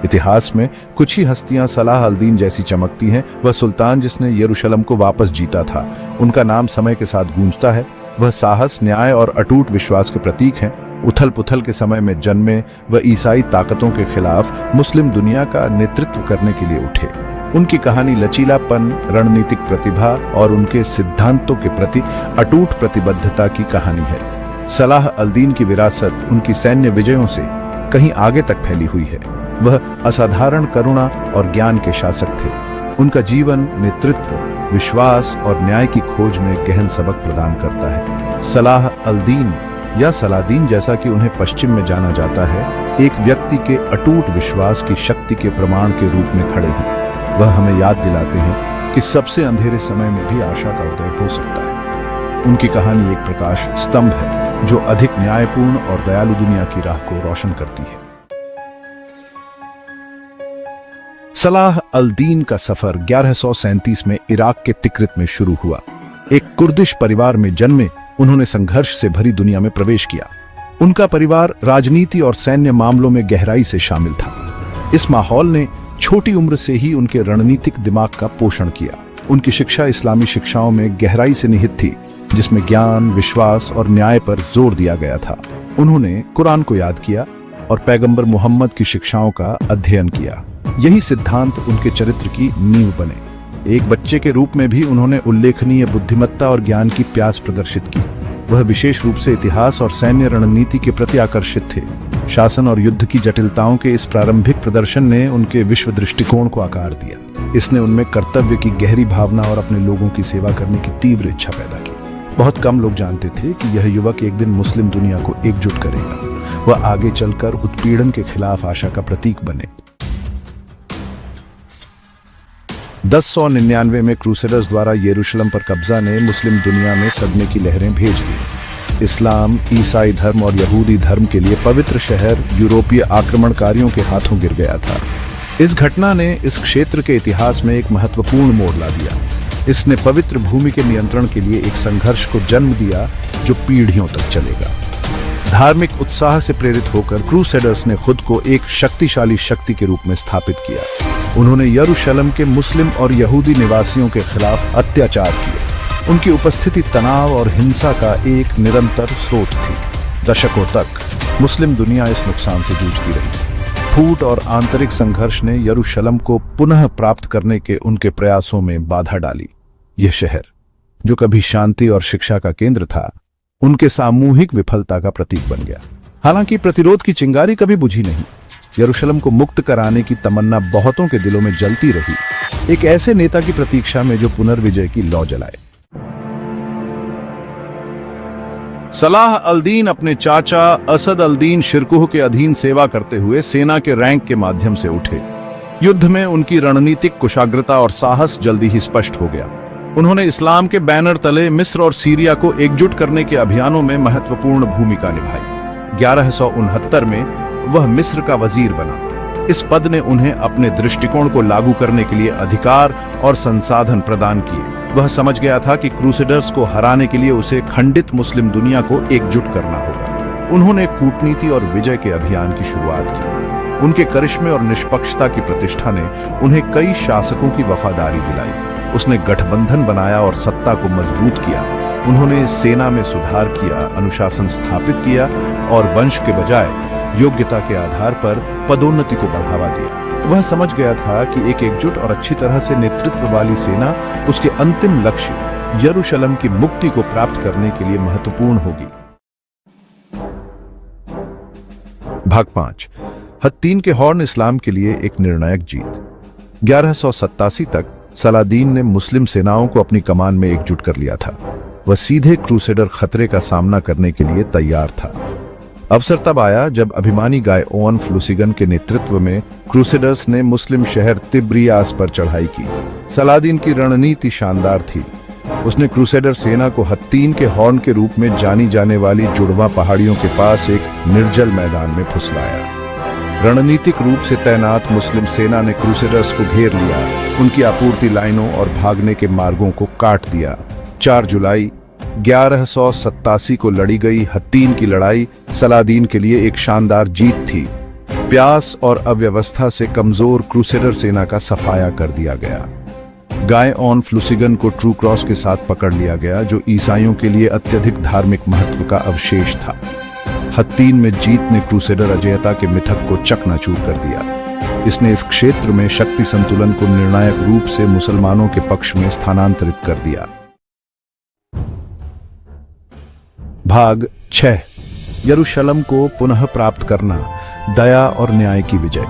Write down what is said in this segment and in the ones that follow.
इतिहास में कुछ ही हस्तियां सलाह अल दीन जैसी चमकती हैं। वह सुल्तान जिसने यरूशलेम को वापस जीता था, उनका नाम समय के साथ गूंजता है। वह साहस, न्याय और अटूट विश्वास के प्रतीक हैं। उथल पुथल के समय में जन्मे व ईसाई ताकतों के खिलाफ मुस्लिम दुनिया का नेतृत्व करने के लिए उठे। उनकी कहानी लचीलापन, रणनीतिक प्रतिभा और उनके सिद्धांतों के प्रति अटूट प्रतिबद्धता की कहानी है। सलाह अल दीन की विरासत उनकी सैन्य विजयों से कहीं आगे तक फैली हुई है। वह असाधारण करुणा और ज्ञान के शासक थे। उनका जीवन नेतृत्व, विश्वास और न्याय की खोज में गहन सबक प्रदान करता है। सलाह अल दीन या सलादीन, जैसा कि उन्हें पश्चिम में जाना जाता है, एक व्यक्ति के अटूट विश्वास की शक्ति के प्रमाण के रूप में खड़े हैं। वह हमें याद दिलाते हैं कि सबसे अंधेरे समय में भी आशा का उदय हो सकता है। उनकी कहानी एक प्रकाश स्तंभ है जो अधिक न्यायपूर्ण और दयालु दुनिया की राह को रोशन करती है। सलाह अल दीन का सफर 1137 में इराक के तिक्रित में शुरू हुआ। एक कुर्दिश परिवार में जन्मे उन्होंने संघर्ष से भरी दुनिया में प्रवेश किया। उनका परिवार राजनीति और सैन्य मामलों में गहराई से शामिल था। इस माहौल ने छोटी उम्र से ही उनके रणनीतिक दिमाग का पोषण किया। उनकी शिक्षा इस्लामी शिक्षाओं में गहराई से निहित थी, जिसमें ज्ञान, विश्वास और न्याय पर जोर दिया गया था। उन्होंने कुरान को याद किया और पैगंबर मोहम्मद की शिक्षाओं का अध्ययन किया। यही सिद्धांत उनके चरित्र की नींव बने। एक बच्चे के रूप में भी उन्होंने उल्लेखनीय बुद्धिमत्ता और ज्ञान की प्यास प्रदर्शित की। वह विशेष रूप से इतिहास और सैन्य रणनीति के प्रति आकर्षित थे। शासन और युद्ध की जटिलताओं के इस प्रारंभिक प्रदर्शन ने उनके विश्व दृष्टिकोण को आकार दिया। इसने उनमें कर्तव्य की गहरी भावना और अपने लोगों की सेवा करने की तीव्र इच्छा पैदा की। बहुत कम लोग जानते थे कि यह युवक एक दिन मुस्लिम दुनिया को एकजुट करेगा। वह आगे चलकर उत्पीड़न के खिलाफ आशा का प्रतीक बने। 1099 में क्रूसेडर्स द्वारा यरूशलेम पर कब्जा ने मुस्लिम दुनिया में सदमे की लहरें भेज दी। इस्लाम, ईसाई धर्म और यहूदी धर्म के लिए पवित्र शहर यूरोपीय आक्रमणकारियों के हाथों गिर गया था। इस घटना ने इस क्षेत्र के इतिहास में एक महत्वपूर्ण मोड़ ला दिया। इसने पवित्र भूमि के नियंत्रण के लिए एक संघर्ष को जन्म दिया जो पीढ़ियों तक चलेगा। धार्मिक उत्साह से प्रेरित होकर क्रूसेडर्स ने खुद को एक शक्तिशाली शक्ति के रूप में स्थापित किया। उन्होंने यरूशलेम के मुस्लिम और यहूदी निवासियों के खिलाफ अत्याचार किए। उनकी उपस्थिति तनाव और हिंसा का एक निरंतर स्रोत थी। दशकों तक मुस्लिम दुनिया इस नुकसान से जूझती रही। फूट और आंतरिक संघर्ष ने यरूशलेम को पुनः प्राप्त करने के उनके प्रयासों में बाधा डाली। यह शहर, जो कभी शांति और शिक्षा का केंद्र था, उनके सामूहिक विफलता का प्रतीक बन गया। हालांकि प्रतिरोध की चिंगारी कभी बुझी नहीं। यरूशलेम को मुक्त कराने की तमन्ना बहुतों के दिलों में जलती रही, एक ऐसे नेता की प्रतीक्षा में जो पुनर्विजय की लौ जलाए। सलाह अल दीन अपने चाचा असद अल दीन शिरकुह के अधीन सेवा करते हुए सेना के रैंक के माध्यम से उठे। युद्ध में उनकी रणनीतिक कुशाग्रता और साहस जल्दी ही स्पष्ट हो गया। उन्होंने इस्लाम के बैनर तले मिस्र और सीरिया को एकजुट करने के अभियानों में महत्वपूर्ण भूमिका निभाई। 1169 में वह मिस्र का वजीर बना। इस पद ने उन्हें अपने दृष्टिकोण को लागू करने के लिए अधिकार और संसाधन प्रदान किए। वह समझ गया था कि क्रूसेडर्स को हराने के लिए उसे खंडित मुस्लिम दुनिया को एकजुट करना होगा। उन्होंने कूटनीति और विजय के अभियान की शुरुआत की। उनके करिश्मे और निष्पक्षता की प्रतिष्ठा ने उन्हें कई शासकों की वफादारी दिलाई। उसने गठबंधन बनाया और सत्ता को मजबूत किया। उन्होंने सेना में सुधार किया, अनुशासन स्थापित किया और वंश के बजाय योग्यता के आधार पर पदोन्नति को बढ़ावा दिया। वह समझ गया था कि एक एकजुट और अच्छी तरह से नेतृत्व वाली सेना उसके अंतिम लक्ष्य यरूशलेम की मुक्ति को प्राप्त करने के लिए महत्वपूर्ण होगी। भाग 5। हत्तीन के हॉर्न इस्लाम के लिए एक निर्णायक जीत। 1187 तक सलादीन ने मुस्लिम सेनाओं को अपनी कमान में एकजुट कर लिया था। वह सीधे क्रूसेडर खतरे का सामना करने के लिए तैयार था। अवसर तब आया जब अभिमानी गाय ओवन फ्लूसिगन के नेतृत्व में क्रूसेडर्स ने मुस्लिम शहर तिब्रियास पर चढ़ाई की। सलादीन की रणनीति शानदार थी। उसने क्रूसेडर सेना को हत्तीन के हॉर्न के रूप में जानी जाने वाली जुड़वा पहाड़ियों के पास एक निर्जल मैदान में फुसलाया। रणनीतिक रूप से तैनात मुस्लिम सेना ने क्रूसेडर्स को घेर लिया, उनकी आपूर्ति लाइनों और भागने के मार्गों को काट दिया। 4 जुलाई 1187 को लड़ी गई हत्तीन की लड़ाई सलादीन के लिए एक शानदार जीत थी। प्यास और अव्यवस्था से कमजोर क्रूसेडर सेना का सफाया कर दिया गया। गाय ऑन फ्लुसिगन को ट्रू क्रॉस के साथ पकड़ लिया गया, जो ईसाइयों के लिए अत्यधिक धार्मिक महत्व का अवशेष था। हत्तीन में जीत ने क्रूसेडर अजयता के मिथक को चकनाचूर कर दिया। इसने इस क्षेत्र में शक्ति संतुलन को निर्णायक रूप से मुसलमानों के पक्ष में स्थानांतरित कर दिया। भाग 6 यरूशलेम को पुनः प्राप्त करना, दया और न्याय की विजय।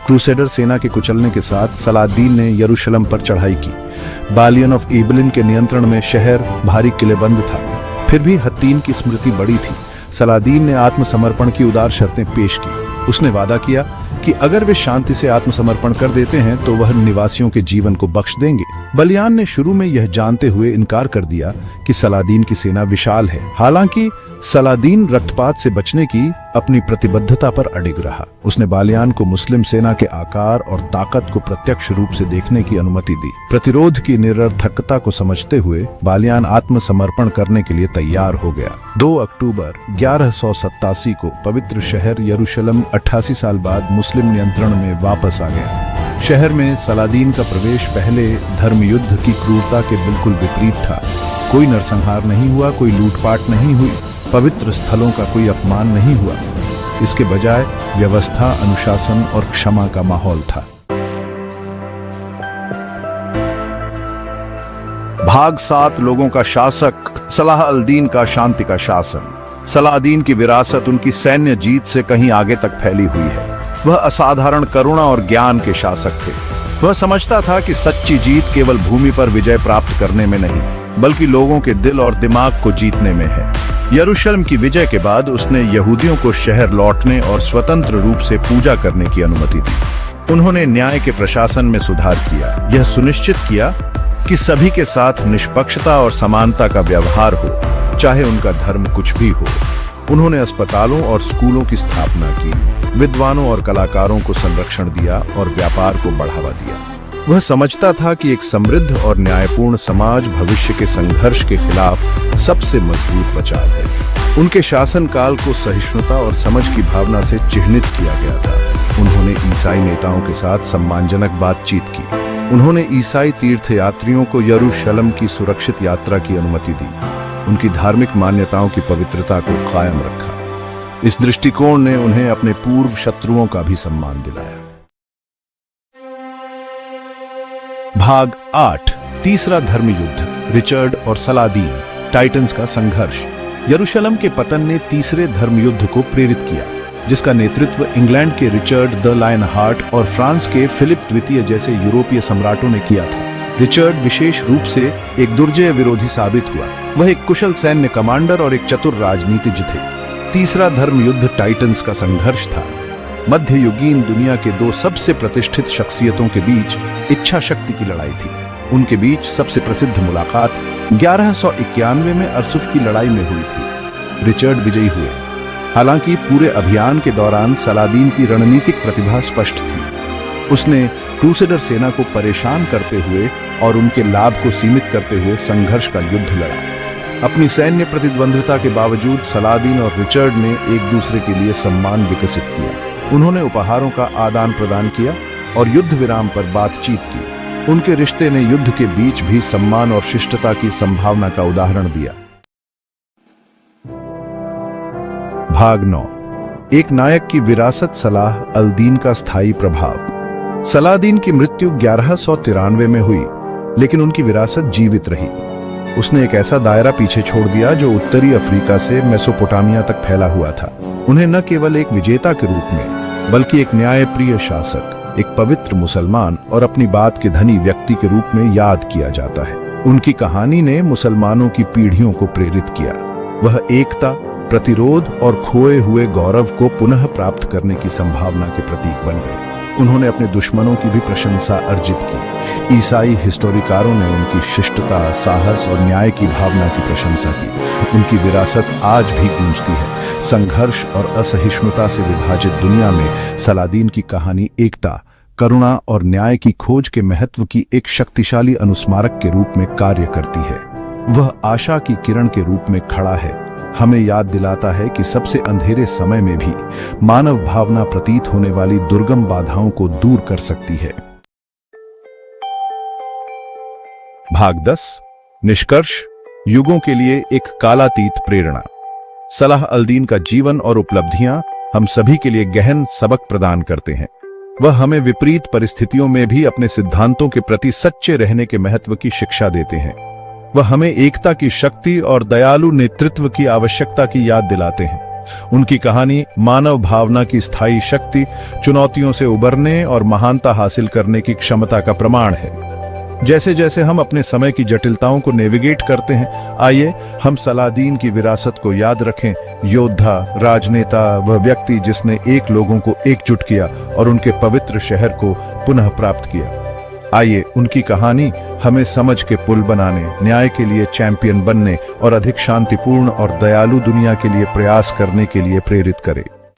क्रूसेडर सेना के कुचलने के साथ सलादीन ने यरूशलेम पर चढ़ाई की। बालियन ऑफ इबलिन के नियंत्रण में शहर भारी किलेबंद था, फिर भी हत्तीन की स्मृति बड़ी थी। सलादीन ने आत्मसमर्पण की उदार शर्तें पेश की। उसने वादा किया कि अगर वे शांति से आत्मसमर्पण कर देते हैं तो वह निवासियों के जीवन को बख्श देंगे। बलियान ने शुरू में यह जानते हुए इनकार कर दिया कि सलादीन की सेना विशाल है। हालांकि सलादीन रक्तपात से बचने की अपनी प्रतिबद्धता पर अडिग रहा। उसने बालियान को मुस्लिम सेना के आकार और ताकत को प्रत्यक्ष रूप से देखने की अनुमति दी। प्रतिरोध की निरर्थकता को समझते हुए बालियान आत्मसमर्पण करने के लिए तैयार हो गया। 2 अक्टूबर 1187 को पवित्र शहर यरूशलेम 88 साल बाद मुस्लिम नियंत्रण में वापस आ गया। शहर में सलादीन का प्रवेश पहले धर्मयुद्ध की क्रूरता के बिल्कुल विपरीत था। कोई नरसंहार नहीं हुआ, कोई लूटपाट नहीं हुई, पवित्र स्थलों का कोई अपमान नहीं हुआ। इसके बजाय व्यवस्था, अनुशासन और क्षमा का माहौल था। भाग 7 लोगों का शासक, सलाह अल-दीन का शांति का शासन। सलादीन की विरासत उनकी सैन्य जीत से कहीं आगे तक फैली हुई है। वह असाधारण करुणा और ज्ञान के शासक थे। वह समझता था कि सच्ची जीत केवल भूमि पर विजय प्राप्त करने में नहीं, बल्कि लोगों के दिल और दिमाग को जीतने में है। यरूशलेम की विजय के बाद उसने यहूदियों को शहर लौटने और स्वतंत्र रूप से पूजा करने की अनुमति दी। उन्होंने न्याय के प्रशासन में सुधार किया, यह सुनिश्चित किया कि सभी के साथ निष्पक्षता और समानता का व्यवहार हो, चाहे उनका धर्म कुछ भी हो। उन्होंने अस्पतालों और स्कूलों की स्थापना की, विद्वानों और कलाकारों को संरक्षण दिया और व्यापार को बढ़ावा दिया। वह समझता था कि एक समृद्ध और न्यायपूर्ण समाज भविष्य के संघर्ष के खिलाफ सबसे मजबूत बचाव है। उनके शासनकाल को सहिष्णुता और समझ की भावना से चिह्नित किया गया था। उन्होंने ईसाई नेताओं के साथ सम्मानजनक बातचीत की। उन्होंने ईसाई तीर्थयात्रियों को यरूशलेम की सुरक्षित यात्रा की अनुमति दी। उनकी धार्मिक मान्यताओं की पवित्रता को कायम रखा। इस दृष्टिकोण ने उन्हें अपने पूर्व शत्रुओं का भी सम्मान दिलाया। भाग 8 तीसरा धर्मयुद्ध, रिचर्ड और सलादीन, टाइटन्स का संघर्ष। यरूशलेम के पतन ने तीसरे धर्मयुद्ध को प्रेरित किया, जिसका नेतृत्व इंग्लैंड के रिचर्ड द लायन हार्ट और फ्रांस के फिलिप द्वितीय जैसे यूरोपीय सम्राटों ने किया था। रिचर्ड विशेष रूप से एक दुर्जय विरोधी साबित हुआ। वह एक कुशल सैन्य कमांडर और एक चतुर राजनीतिज्ञ थे। तीसरा धर्मयुद्ध टाइटन्स का संघर्ष था। मध्ययुगीन दुनिया के 2 सबसे प्रतिष्ठित शख्सियतों के बीच इच्छा शक्ति की लड़ाई थी। उनके बीच सबसे प्रसिद्ध मुलाकात 1191 में अरसुफ की लड़ाई में हुई थी। रिचर्ड विजयी हुए। हालांकि पूरे अभियान के दौरान सलादीन की रणनीतिक प्रतिभा स्पष्ट थी। उसने क्रूसेडर सेना को परेशान करते हुए और उनके लाभ को सीमित करते हुए संघर्ष का युद्ध लड़ा। अपनी सैन्य प्रतिद्वंद्विता के बावजूद सलादीन और रिचर्ड ने एक दूसरे के लिए सम्मान विकसित किया। उन्होंने उपहारों का आदान प्रदान किया और युद्ध विराम पर बातचीत की। उनके रिश्ते ने युद्ध के बीच भी सम्मान और शिष्टता की संभावना का उदाहरण दिया। भाग 9 एक नायक की विरासत, सलाह अल-दीन का स्थायी प्रभाव। सलादीन की मृत्यु 1193 में हुई, लेकिन उनकी विरासत जीवित रही। उसने एक ऐसा दायरा पीछे छोड़ दिया जो उत्तरी अफ्रीका से मेसोपोटामिया तक फैला हुआ था। उन्हें न केवल एक विजेता के रूप में, बल्कि एक न्यायप्रिय शासक, एक पवित्र मुसलमान और अपनी बात के धनी व्यक्ति के रूप में याद किया जाता है। उनकी कहानी ने मुसलमानों की पीढ़ियों को प्रेरित किया। वह एकता, प्रतिरोध और खोए हुए गौरव को पुनः प्राप्त करने की संभावना के प्रतीक बन गए। उन्होंने अपने दुश्मनों की भी प्रशंसा अर्जित की। ईसाई हिस्टोरिकारों ने उनकी शिष्टता, साहस और न्याय की भावना की प्रशंसा की। उनकी विरासत आज भी गूंजती है। संघर्ष और असहिष्णुता से विभाजित दुनिया में सलादीन की कहानी एकता, करुणा और न्याय की खोज के महत्व की एक शक्तिशाली अनुस्मारक के रूप में कार्य करती है। वह आशा की किरण के रूप में खड़ा है, हमें याद दिलाता है कि सबसे अंधेरे समय में भी मानव भावना प्रतीत होने वाली दुर्गम बाधाओं को दूर कर सकती है। भाग 10 निष्कर्ष, युगों के लिए एक कालातीत प्रेरणा। सलाह अल-दीन का जीवन और उपलब्धियां हम सभी के लिए गहन सबक प्रदान करते हैं। वह हमें विपरीत परिस्थितियों में भी अपने सिद्धांतों के प्रति सच्चे रहने के महत्व की शिक्षा देते हैं। वह हमें एकता की शक्ति और दयालु नेतृत्व की आवश्यकता की याद दिलाते हैं। उनकी कहानी मानव भावना की स्थायी शक्ति, चुनौतियों से उबरने और महानता हासिल करने की क्षमता का प्रमाण है। जैसे जैसे हम अपने समय की जटिलताओं को नेविगेट करते हैं, आइए हम सलादीन की विरासत को याद रखें। योद्धा, राजनेता, वह व्यक्ति जिसने एक लोगों को एकजुट किया और उनके पवित्र शहर को पुनः प्राप्त किया। आइए उनकी कहानी हमें समझ के पुल बनाने, न्याय के लिए चैंपियन बनने और अधिक शांतिपूर्ण और दयालु दुनिया के लिए प्रयास करने के लिए प्रेरित करे।